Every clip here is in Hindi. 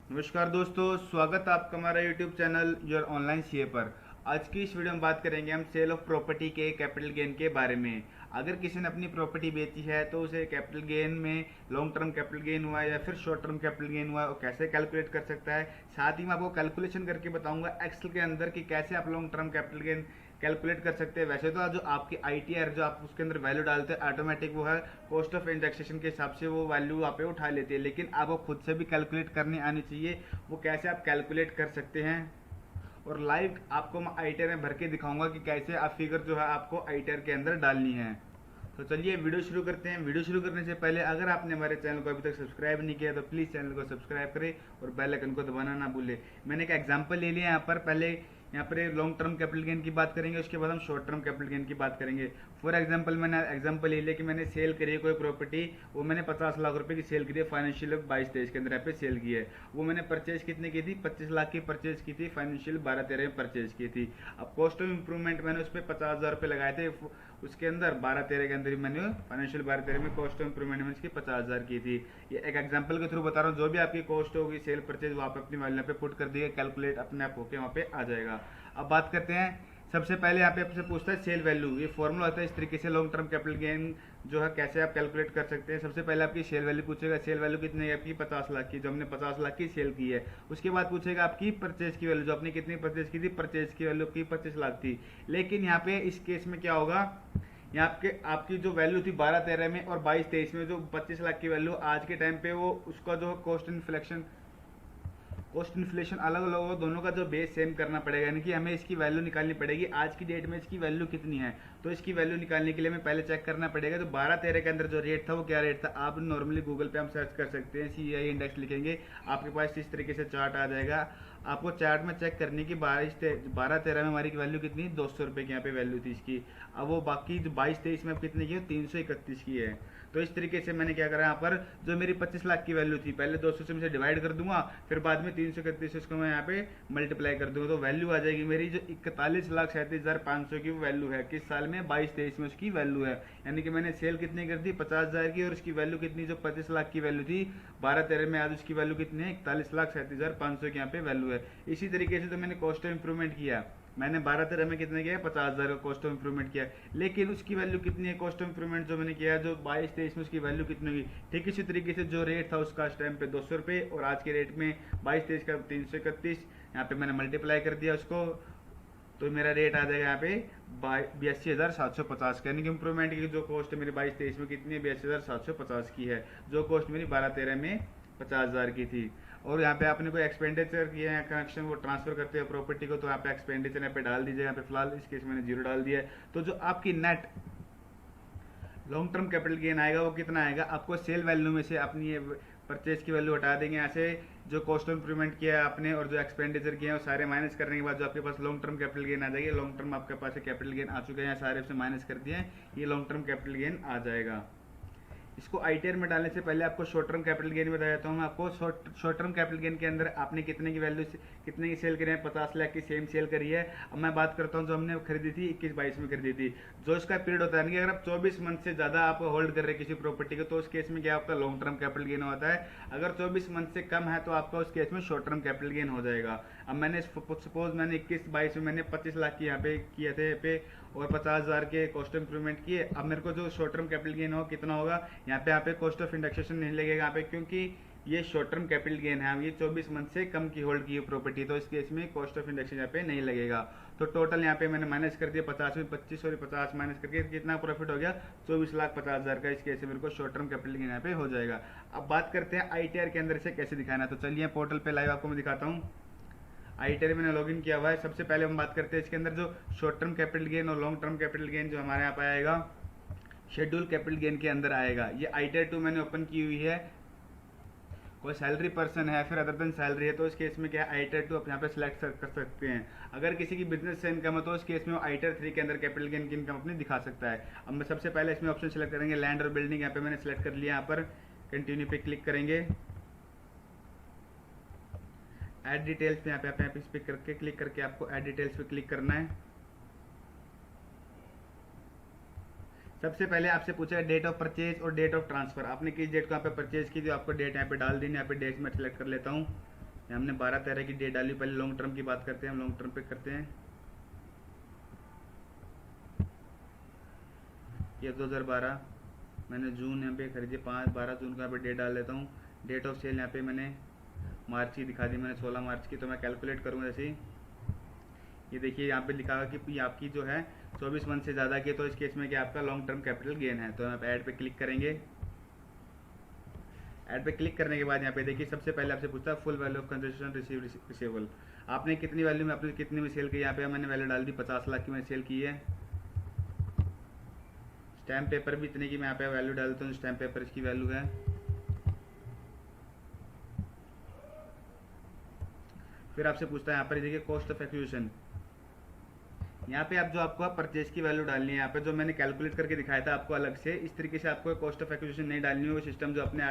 नमस्कार दोस्तों, स्वागत है आपका हमारा YouTube channel your online CA पर। आज की इस वीडियो में बात करेंगे हम सेल ऑफ प्रॉपर्टी के कैपिटल गेन के बारे में। अगर किसी ने अपनी प्रॉपर्टी बेची है तो उसे कैपिटल गेन में लॉन्ग टर्म कैपिटल गेन हुआ है या फिर शॉर्ट टर्म कैपिटल गेन हुआ है, वो कैसे कैलकुलेट कर सकता है। साथ ही मैं आपको कैलकुलेशन करके बताऊंगा एक्सेल के अंदर कि कैसे आप long term capital gain calculate कर सकते हैं। वैसे तो जो आपकी आईटीआर जो आप उसके अंदर वैल्यू डालते हैं ऑटोमेटिक वो है कॉस्ट ऑफ इंडेक्सेशन के हिसाब से वो वैल्यू आप पे उठा लेती है, लेकिन आपको खुद से भी कैलकुलेट करनी आनी चाहिए। वो कैसे आप कैलकुलेट कर सकते हैं और लाइव आपको मैं आईटीआर में भर के दिखाऊंगा कि कैसे आप फिगर जो है आपको आईटीआर के अंदर डालनी है। तो चलिए वीडियो शुरू करते हैं। वीडियो शुरू करने से पहले अगर आपने हमारे चैनल को अभी तक सब्सक्राइब नहीं किया तो प्लीज़ चैनल को सब्सक्राइब करें और बेल आइकन को दबाना ना भूलें। मैंने एक एग्जांपल ले लिया यहाँ पर। पहले यहाँ पर लॉन्ग टर्म कैपिटल गेन की बात करेंगे, उसके बाद हम शॉर्ट टर्म कैपिटल गेन की बात करेंगे। फॉर एग्जांपल मैंने एग्जांपल ले लिया कि मैंने सेल करी है कोई प्रॉपर्टी, वो मैंने 50 लाख रुपए की सेल करी है फाइनेंशियल 22-23 के अंदर यहाँ पे सेल की है। वो मैंने परचेज कितने की थी, 25 लाख की परचेज की थी, फाइनेंशियल 12-13 में परचेज की थी। अब कॉस्ट ऑफ इंप्रूवमेंट मैंने उस पर 50,000 रुपये लगाए थे, उसके अंदर 12-13 के अंदर ही मैंने फाइनेंशियल 12-13 में कॉस्ट ऑफ इंप्रूवमेंट मैंने इसकी 50,000 की थी। ये एक एग्जांपल के थ्रू बता रहा हूँ। जो भी आपकी कॉस्ट होगी सेल परचेज वो आप अपनी वैल्यू पे पुट कर दिए, कैलकुलेट अपने आप होके वहाँ पे आ जाएगा। अब बात करते हैं, सबसे पहले यहाँ पे आपसे पूछता है सेल वैल्यू। ये फॉर्मूला होता है इस तरीके से लॉन्ग टर्म कैपिटल गेन जो है कैसे आप कैलकुलेट कर सकते हैं। सबसे पहले आपकी सेल वैल्यू पूछेगा, सेल वैल्यू कितनी है आपकी 50 लाख की, जो हमने 50 लाख की सेल की है। उसके बाद पूछेगा आपकी परचेज की वैल्यू, जो आपने कितनी परचेज की थी, परचेज की वैल्यू की 25 लाख थी। लेकिन यहाँ पे इस केस में क्या होगा, यहाँ आपकी जो वैल्यू थी 12-13 में और 22-23 में, जो 25 लाख की वैल्यू आज के टाइम पे वो उसका जो कॉस्ट इन्फ्लेशन अलग अलग हो, दोनों का जो बेस सेम करना पड़ेगा। यानी कि हमें इसकी वैल्यू निकालनी पड़ेगी आज की डेट में इसकी वैल्यू कितनी है। तो इसकी वैल्यू निकालने के लिए हमें पहले चेक करना पड़ेगा जो 12-13 के अंदर जो रेट था वो क्या रेट था। आप नॉर्मली गूगल पे हम सर्च कर सकते हैं, सीआई इंडेक्स लिखेंगे, आपके पास इस तरीके से चार्ट आ जाएगा। आपको चार्ट में चेक करनी कि 12-13 में हमारी वैल्यू कितनी, 200 रुपये की यहाँ पे वैल्यू थी इसकी। अब वो बाकी जो 22-23 में अब कितनी की है, 331 की है। तो इस तरीके से मैंने क्या करा यहाँ पर, जो मेरी 25 लाख की वैल्यू थी पहले 200 से मैं डिवाइड कर दूंगा, फिर बाद में 331 उसको मैं यहाँ पे मल्टीप्लाई कर दूंगा, तो वैल्यू आ जाएगी मेरी जो 41,37,500 की वैल्यू है किस साल में, 22-23 में उसकी वैल्यू है। यानी कि मैंने सेल कितनी कर दी, 50,000 की, और उसकी वैल्यू कितनी, जो 25 लाख की वैल्यू थी 12-13 में, आज उसकी वैल्यू कितनी है, 41,37,500 की यहाँ पे वैल्यू है। इसी तरीके से तो मैंने कॉस्ट ऑफ इंप्रूवमेंट किया, मैंने 12-13 में कितने किया, 50,000 का कॉस्ट ऑफ इंप्रूवमेंट किया। लेकिन उसकी वैल्यू कितनी है, कॉस्ट ऑफ इंप्रूवमेंट जो मैंने किया जो 22-23 में, उसकी वैल्यू कितनी होगी। ठीक इसी तरीके से जो रेट था उसका उस टाइम पे 200 रुपये और आज के रेट में 22-23 का 331, यहाँ पे मैंने मल्टीप्लाई कर दिया उसको, तो मेरा रेट आ जाएगा यहाँ पे 82,750 का। यानी कि इंप्रूवमेंट की जो कॉस्ट मेरी 22-23 में कितनी है, 82,750 की है, जो कॉस्ट मेरी 12-13 में 50,000 की थी। और यहाँ पे आपने कोई एक्सपेंडिचर किया है, कनेक्शन वो ट्रांसफर करते हैं प्रॉपर्टी को, तो यहाँ पे एक्सपेंडिचर यहाँ पे डाल दीजिए। यहाँ पे फिलहाल इस केस में मैंने 0 डाल दिया है। तो जो आपकी net long term capital gain आएगा वो कितना आएगा, आपको सेल वैल्यू में से अपनी ये परचेज की वैल्यू हटा देंगे, यहाँ से जो कॉस्ट ऑफ इंप्रूवमेंट किया है आपने और जो एक्सपेंडिचर किया है वो सारे माइनस करने के बाद जो आपके पास लॉन्ग टर्म कैपिटल गेन आ जाएगी। लॉन्ग टर्म आपके पास कैपिटल गेन आ चुके हैं, सारे से माइनस कर दिए, ये लॉन्ग टर्म कैपिटल गेन आ जाएगा। इसको आईटीआर में डालने से पहले आपको शॉर्ट टर्म कैपिटल गेन बता देता हूँ। आपको शॉर्ट टर्म कैपिटल गेन के अंदर आपने कितने की वैल्यू, कितने की सेल करी है, 50 लाख की सेम सेल करी है। अब मैं बात करता हूँ जो हमने खरीदी थी 21-22 में खरीदी थी, जो इसका पीरियड होता है कि अगर आप 24 मंथ से ज़्यादा आप होल्ड कर रहे हैं किसी प्रॉपर्टी को, तो उस केस में क्या आपका लॉन्ग टर्म कैपिटल गेन होता है। अगर 24 मंथ से कम है तो आपका उस केस में शॉर्ट टर्म कैपिटल गेन हो जाएगा। अब मैंने सपोज मैंने 21-22 में मैंने 25 लाख की यहाँ पे किए थे पे और 50,000 के कॉस्ट इंप्रूवमेंट किए। अब मेरे को जो शॉर्ट टर्म कैपिटल गेन हो कितना होगा, यहाँ पे कॉस्ट ऑफ इंडेक्सेशन नहीं लगेगा यहाँ पे, क्योंकि ये शॉर्ट टर्म कैपिटल गेन है, ये 24 मंथ से कम की होल्ड की प्रॉपर्टी, तो इस केस में कॉस्ट ऑफ इंडेक्सेशन यहाँ पे नहीं लगेगा। तो टोटल यहाँ पे मैंने माइनस कर दिया 50 में 25 और 50 माइनस करके कितना प्रॉफिट हो गया, 24,50,000 का। इस केस में मेरे को शॉर्ट टर्म कैपिटल गेन यहाँ पे हो जाएगा। अब बात करते हैं आईटीआर के अंदर से कैसे दिखाना है। तो चलिए पोर्टल पे लाइव आपको मैं दिखाता हूँ। आईटीआर मैंने लॉगिन किया हुआ है। सबसे पहले हम बात करते हैं इसके अंदर जो शॉर्ट टर्म कैपिटल गेन और लॉन्ग टर्म कैपिटल गेन जो हमारे यहाँ पे आएगा, शेड्यूल कैपिटल गेन के अंदर आएगा। ये आईटीआर 2 मैंने ओपन की हुई है। कोई सैलरी पर्सन है फिर अदर देन सैलरी है तो इस केस में क्या है, आईटीआर 2 आप यहाँ पे सिलेक्ट कर सकते हैं। अगर किसी की बिजनेस से इनकम है तो उस केस में वो आईटीआर 3 के अंदर कैपिटल गेन की इनकम अपनी दिखा सकता है। अब मैं सबसे पहले इसमें ऑप्शन सेलेक्ट करेंगे लैंड और बिल्डिंग, यहाँ पे मैंने सेलेक्ट कर लिया। यहाँ पर कंटिन्यू पे क्लिक करेंगे, ऐड डिटेल्स पे यहाँ पे इस पे करके क्लिक करके आपको ऐड डिटेल्स पे क्लिक करना है। सबसे पहले आपसे पूछा है डेट ऑफ परचेज और डेट ऑफ ट्रांसफर, आपने किस डेट को यहाँ पे परचेज की थी, आपको डेट यहाँ पे डाल देनी है। यहाँ पे डेट में सेलेक्ट कर लेता हूँ हमने 12-13 की डेट डाली। पहले लॉन्ग टर्म की बात करते हैं, हम लॉन्ग टर्म पे करते हैं। ये 2012 मैंने जून यहाँ पे खरीदी, 12 जून को यहाँ पे डेट डाल देता हूँ। डेट ऑफ सेल यहाँ पे मैंने मार्च की दिखा दी, मैंने 16 मार्च की। तो मैं कैलकुलेट करूँगा जैसे ही, ये देखिए यहाँ पे लिखा हुआ कि आपकी जो है 24 मंथ से ज़्यादा की, तो इस केस में कि आपका लॉन्ग टर्म कैपिटल गेन है। तो यहाँ पे ऐड पे क्लिक करेंगे। ऐड पे क्लिक करने के बाद यहाँ पे देखिए सबसे पहले आपसे पूछता है full value of consideration receivable, आपने कितनी वैल्यू में, आपने कितनी में सेल की। यहाँ पे मैंने वैल्यू डाल दी 50 लाख की मैंने सेल की है। स्टैम्प पेपर भी इतने की मैं यहाँ पे वैल्यू डालता हूँ, स्टैम्प पेपर इसकी वैल्यू है। फिर आपसे पूछता है यहाँ पर देखिए कॉस्ट ऑफ एक्विजिशन, यहाँ पे आप जो आपको परचेज की वैल्यू डालनी है, यहाँ पे जो मैंने कैलकुलेट करके दिखाया था आपको अलग से, इस तरीके से आपको कॉस्ट ऑफ एक्विजिशन नहीं डालनी है। वो सिस्टम जो अपने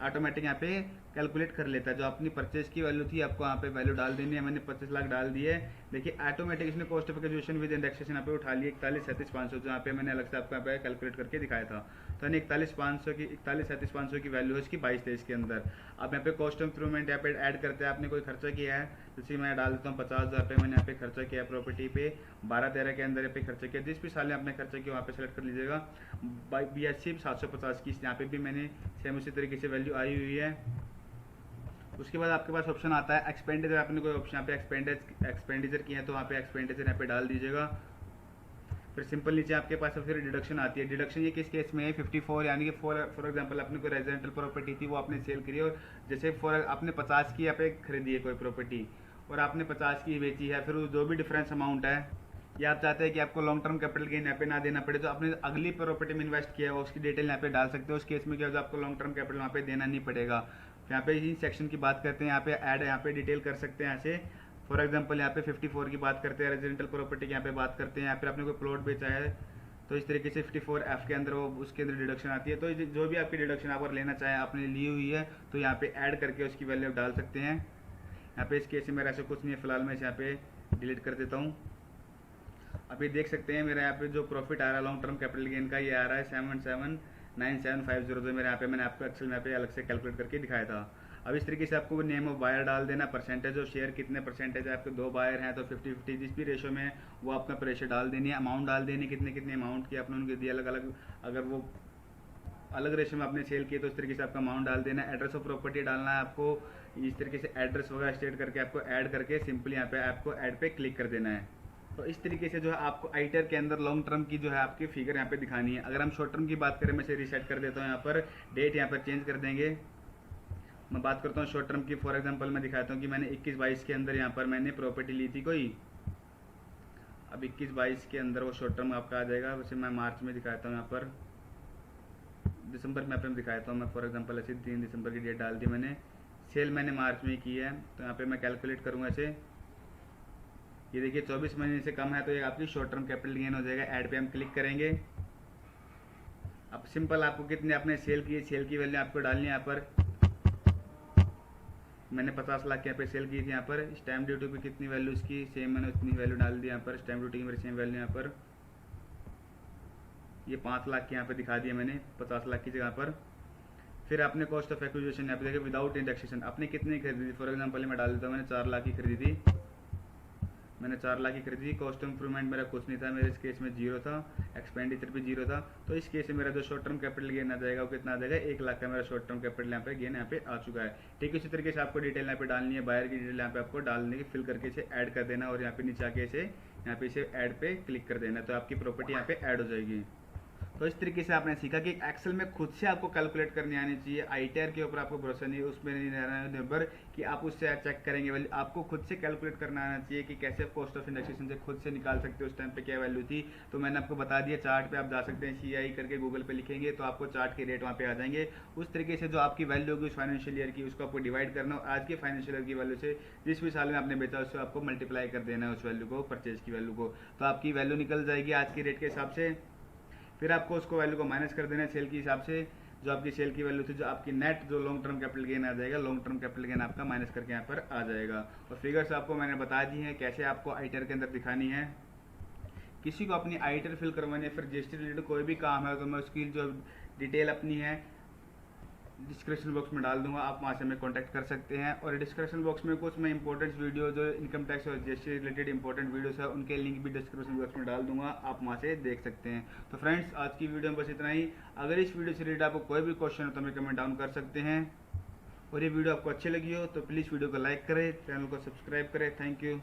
ऑटोमेटिक यहाँ पे कैलकुलेट कर लेता है। जो अपनी परचेज की वैल्यू थी आपको यहाँ पे वैल्यू डाल देनी है। मैंने 25 लाख डाल दी है। देखिए ऑटोमेटिक इसने cost of acquisition with indexation यहाँ पे उठा लिया 41,37,500, जो यहाँ पे मैंने अलग से आपको यहाँ पे कैलकुलेट करके दिखाया था। तो यानी 41,37,500 की वैल्यू है इसकी 22-23 के अंदर। अब यहाँ पे कॉस्ट ऑफ इंप्रूवमेंट यहाँ पे ऐड करते हैं, आपने कोई खर्चा किया है, जैसे मैं डाल देता हूँ 50,000 रुपये मैंने यहाँ पे खर्चा किया प्रॉपर्टी पे, 12-13 के अंदर यहाँ पे खर्चा किया। जिस भी साल में आपने खर्चा किया वहाँ पे सेलेक्ट कर लीजिएगा। 82,750 की यहाँ पे भी मैंने सेम उसी तरीके से वैल्यू आई हुई है। उसके बाद आपके पास ऑप्शन आता है एक्सपेंडिचर, आपने कोई ऑप्शन यहाँ पे एक्सपेंडिचर की है तो वहाँ पे एक्सपेंडिचर यहाँ पे डाल दीजिएगा। फिर सिंपल नीचे आपके पास फिर डिडक्शन आती है। डिडक्शन ये किस केस में है, 54, यानी कि फॉर एग्जांपल आपने कोई रेजिडेंशियल प्रॉपर्टी थी वो आपने सेल करी, और जैसे फॉर आपने 50 की यहाँ पे खरीदी है कोई प्रॉपर्टी और आपने 50 की बेची है, फिर जो भी डिफरेंस अमाउंट है, या आप चाहते हैं कि आपको लॉन्ग टर्म कैपिटल गेन यहाँ पे ना देना पड़े, तो आपने अगली प्रॉपर्टी में इन्वेस्ट किया है उसकी डिटेल यहाँ पे डाल सकते हो। उस केस में क्या होगा, आपको लॉन्ग टर्म कैपिटल वहाँ पे देना नहीं पड़ेगा। यहाँ पे इन सेक्शन की बात करते हैं, यहाँ पे ऐड यहाँ पे डिटेल कर सकते हैं यहाँ से। फॉर एग्जांपल यहाँ पे 54 की बात करते हैं, रेजिडेंशियल प्रॉपर्टी की यहाँ पे बात करते हैं, यहाँ पे आपने कोई प्लॉट बेचा है तो इस तरीके से 54F के अंदर वो उसके अंदर डिडक्शन आती है। तो जो भी आपकी डिडक्शन आप अगर लेना चाहें आपने ली हुई है तो यहाँ पे ऐड करके उसकी वैल्यू डाल सकते हैं। यहाँ पे इस केस में मेरा ऐसा कुछ नहीं है, फिलहाल मैं इसे यहाँ पे डिलीट कर देता हूँ। अभी देख सकते हैं मेरा यहाँ पे जो प्रॉफिट आ रहा है लॉन्ग टर्म कैपिटल गेन का, ये आ रहा है 779750, जो मेरे यहाँ पे मैंने आपको एक्सेल में यहाँ पे अलग से कैलकुलेट करके दिखाया था। अब इस तरीके से आपको नेम ऑफ बायर डाल देना, परसेंटेज ऑफ शेयर कितने परसेंटेज है, आपके 2 बायर हैं तो 50-50 जिस भी रेशो में वो आपका प्रेशर डाल देनी है। अमाउंट डाल देनी कितने कितने अमाउंट की आपने उनके दिए अलग अलग, अगर वो अलग रेशो में आपने सेल किए तो इस तरीके से आपका अमाउंट डाल देना है। एड्रेस ऑफ प्रॉपर्टी डालना है आपको, इस तरीके से एड्रेस वगैरह स्टेट करके आपको ऐड करके सिंपली यहाँ पे आपको ऐड पे क्लिक कर देना है। तो इस तरीके से जो है आपको आईटर के अंदर लॉन्ग टर्म की जो है आपकी फिगर यहाँ पे दिखानी है। अगर हम शॉर्ट टर्म की बात करें, मैं इसे रीसेट कर देता हूँ, यहाँ पर डेट यहाँ पर चेंज कर देंगे। मैं बात करता हूँ शॉर्ट टर्म की, फॉर एग्जांपल मैं दिखाता हूँ कि मैंने 21-22 के अंदर यहाँ पर मैंने प्रॉपर्टी ली थी कोई। अब 21-22 के अंदर वो शॉर्ट टर्म आपका आ जाएगा। वैसे मैं मार्च में दिखाता हूँ, यहाँ पर दिसंबर में अपने दिखाता हूँ मैं। फॉर एग्जांपल ऐसे 3 दिसंबर की डेट डाल दी मैंने, सेल मैंने मार्च में की है तो यहाँ पे मैं कैलकुलेट करूँगा ऐसे। ये देखिए 24 महीने से कम है तो ये आपकी शॉर्ट टर्म कैपिटल गेन हो जाएगा। ऐड पे हम क्लिक करेंगे। अब सिंपल आपको कितने आपने सेल किए, सेल की वैल्यू आपको डालनी है। यहाँ पर मैंने 50 लाख की यहाँ पे सेल की थी, यहाँ पर स्टैम्प ड्यूटी पे कितनी वैल्यू इसकी, सेम मैंने उतनी वैल्यू डाल दी। यहाँ पर स्टैम्प ड्यूटी की मेरी सेम वैल्यू यहाँ पर ये 5 लाख की यहाँ पे दिखा दिया मैंने 50 लाख की जगह पर। फिर आपने कॉस्ट ऑफ एक्विजिशन यहाँ पे देखिए विदाउट इंडेक्सेशन आपने कितनी खरीदी थी। फॉर एग्जांपल मैं डाल देता हूँ, मैंने 4 लाख की खरीदी थी, मैंने 4 लाख की खरीदी थी। कॉस्ट इंप्रूवमेंट मेरा कुछ नहीं था, मेरे इस केस में 0 था, एक्सपेंडिचर भी 0 था। तो इस केस में मेरा जो शॉर्ट टर्म कैपिटल गेन आ जाएगा वो कितना आ जाएगा, 1 लाख का मेरा शॉर्ट टर्म कैपिटल यहाँ पे गेन यहाँ पे आ चुका है। ठीक है, इसी तरीके से आपको डिटेल यहाँ पे डालनी है, बायर की डिटेल यहाँ पे आपको डालने की, फिल करके इसे ऐड कर देना और यहाँ पे नीचे आके इसे यहाँ पे इसे ऐड पे क्लिक कर देना, तो आपकी प्रॉपर्टी यहाँ पे ऐड हो जाएगी। तो इस तरीके से आपने सीखा कि एक्सेल में खुद से आपको कैलकुलेट करनी आनी चाहिए। आईटीआर के ऊपर आपको भरोसा नहीं, उसमें नहीं रहना निर्भर कि आप उससे चेक करेंगे, बल्कि आपको खुद से कैलकुलेट करना आना चाहिए कि कैसे कॉस्ट ऑफ इंडेक्सेशन से खुद से निकाल सकते हो उस टाइम पे क्या वैल्यू थी। तो मैंने आपको बता दिया, चार्ट पे आप जा सकते हैं, CI करके गूगल पे लिखेंगे तो आपको चार्ट के रेट वहाँ पे आ जाएंगे। उस तरीके से जो आपकी वैल्यू होगी उस फाइनेंशियल ईयर की, उसको आपको डिवाइड करना और आज के फाइनेंशियल ईयर की वैल्यू से जिस भी साल में आपने बेचा उससे आपको मल्टीप्लाई कर देना है उस वैल्यू को, परचेज की वैल्यू को, तो आपकी वैल्यू निकल जाएगी आज के रेट के हिसाब से। फिर आपको उसको वैल्यू को माइनस कर देना है सेल के हिसाब से, जो आपकी सेल की वैल्यू थी, जो आपकी नेट जो लॉन्ग टर्म कैपिटल गेन आ जाएगा, लॉन्ग टर्म कैपिटल गेन आपका माइनस करके यहाँ पर आ जाएगा। और फिगर्स आपको मैंने बता दी हैं कैसे आपको आईटीआर के अंदर दिखानी है। किसी को अपनी आईटीआर फिल करवानी है, फिर जीएसटी रिलेटेड कोई भी काम है तो मैं उसकी जो डिटेल अपनी है डिस्क्रिप्शन बॉक्स में डाल दूंगा, आप वहाँ से हमें कांटेक्ट कर सकते हैं। और डिस्क्रिप्शन बॉक्स में कुछ मैं इंपॉर्टेंट वीडियो जो इनकम टैक्स और जीएसटी रिलेटेड इंपॉर्टेंट वीडियोस है उनके लिंक भी डिस्क्रिप्शन बॉक्स में डाल दूंगा, आप वहाँ से देख सकते हैं। तो फ्रेंड्स, आज की वीडियो में बस इतना ही। अगर इस वीडियो से रिलेटेड आपको कोई भी क्वेश्चन हो तो हमें कमेंट डाउन कर सकते हैं। और ये वीडियो आपको अच्छी लगी हो तो प्लीज़ वीडियो को लाइक करें, चैनल को सब्सक्राइब करें। Thank you.